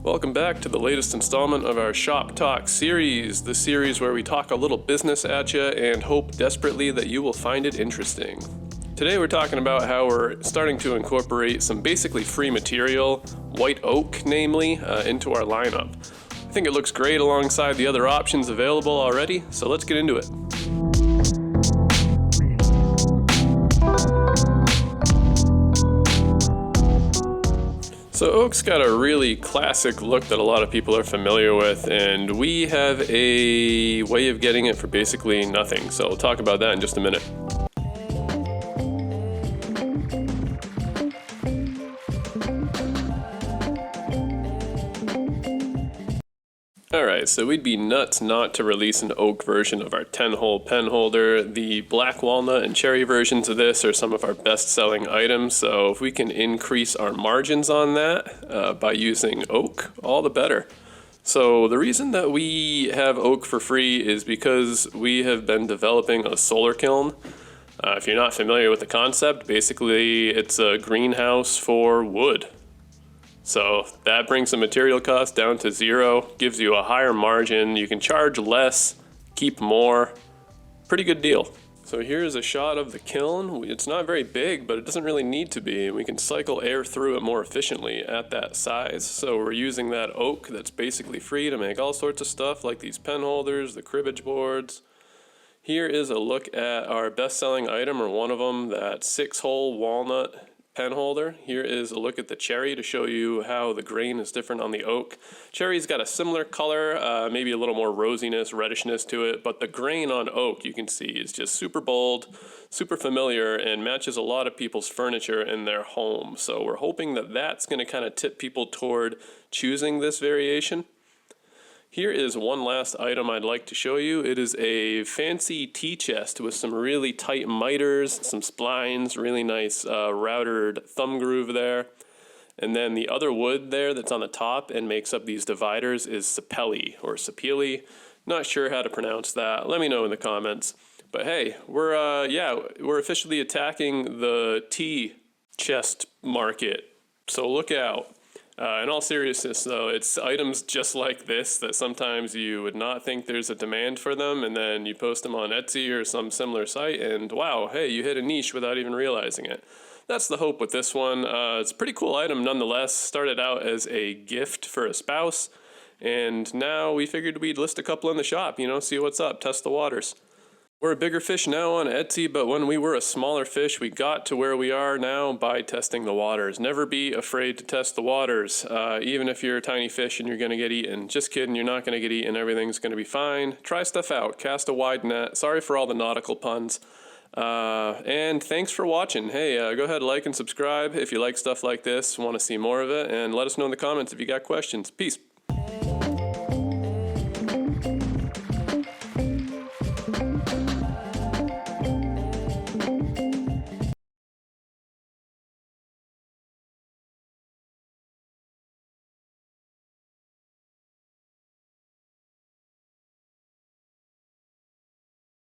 Welcome back to the latest installment of our Shop Talk series, the series where we talk a little business at you and hope desperately that you will find it interesting. Today we're talking about how we're starting to incorporate some basically free material, white oak namely, into our lineup. I think it looks great alongside the other options available already, so let's get into it. So oak's got a really classic look that a lot of people are familiar with, and we have a way of getting it for basically nothing. So we'll talk about that in just a minute. Alright, so we'd be nuts not to release an oak version of our 10-hole pen holder. The black walnut and cherry versions of this are some of our best-selling items, so if we can increase our margins on that by using oak, all the better. So the reason that we have oak for free is because we have been developing a solar kiln. If you're not familiar with the concept, basically it's a greenhouse for wood. So that brings the material cost down to zero, gives you a higher margin, you can charge less, keep more, pretty good deal. So here's a shot of the kiln. It's not very big, but it doesn't really need to be. We can cycle air through it more efficiently at that size. So we're using that oak that's basically free to make all sorts of stuff like these pen holders, the cribbage boards. Here is a look at our best-selling item, or one of them, that 6-hole walnut pen holder. Here is a look at the cherry to show you how the grain is different on the oak. Cherry's got a similar color, maybe a little more rosiness, redishness to it, but the grain on oak you can see is just super bold, super familiar, and matches a lot of people's furniture in their home. So we're hoping that that's going to kind of tip people toward choosing this variation. Here is one last item I'd like to show you. It is a fancy tea chest with some really tight miters, some splines, really nice routed thumb groove there. And then the other wood there that's on the top and makes up these dividers is sapelli or sapele. Not sure how to pronounce that. Let me know in the comments. But hey, we're officially attacking the tea chest market. So look out. In all seriousness though, it's items just like this that sometimes you would not think there's a demand for them, and then you post them on Etsy or some similar site and wow, hey, you hit a niche without even realizing it. That's the hope with this one. It's a pretty cool item nonetheless. Started out as a gift for a spouse, and now we figured we'd list a couple in the shop, see what's up, test the waters. We're a bigger fish now on Etsy, but when we were a smaller fish, we got to where we are now by testing the waters. Never be afraid to test the waters, even if you're a tiny fish and you're going to get eaten. Just kidding, you're not going to get eaten. Everything's going to be fine. Try stuff out. Cast a wide net. Sorry for all the nautical puns. And thanks for watching. Hey, go ahead, like and subscribe if you like stuff like this, want to see more of it, and let us know in the comments if you got questions. Peace.